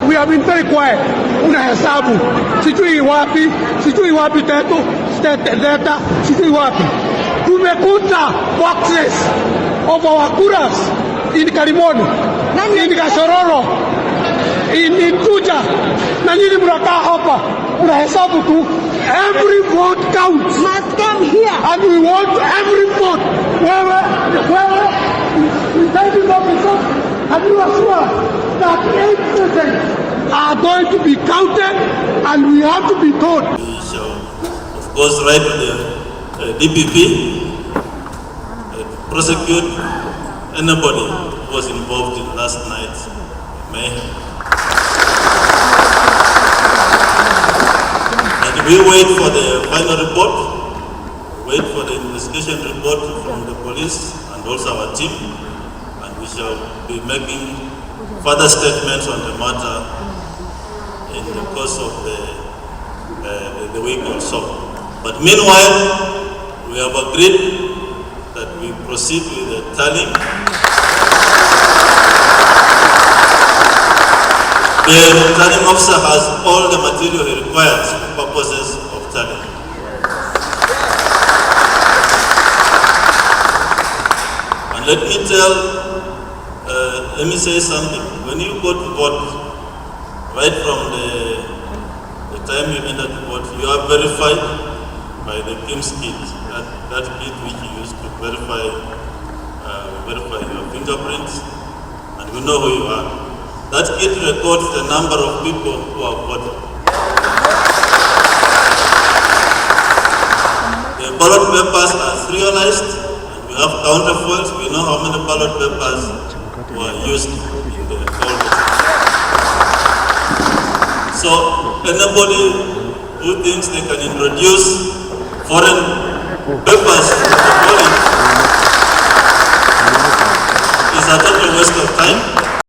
we have been very quiet. Unahesabu sijui wapi Teta, sijui wapi. Tumekuta boxes of our kuras in Karimoni, in Gasororo, in Tuja, na nyinyi mnakaa hapa unahesabu tu. Every vote counts. Must come here. And we want every vote. Wewe presiding officers, and you assure that 8% are going to be counted, and we have to be told. We shall, of course, write to the DPP, prosecute anybody who was involved in last night's mayhem. And we wait for the final report, wait for the investigation report from the police and also our team, and we shall be making further statements on the matter in the course of the week or so. But meanwhile, we have agreed that we proceed with the tallying. The returning officer has all the material he requires for purposes of tallying. And let me say something. When you go to vote, right from the time you enter to vote, you are verified by the KIMS kit, that kit which you use to verify your fingerprints, and we know who you are. That kit records the number of people who have voted. The ballot papers are serialized, and we have counterfoils. We know how many ballot papers were used in the poll. So anybody who thinks they can introduce foreign papers to the polling is a total waste of time.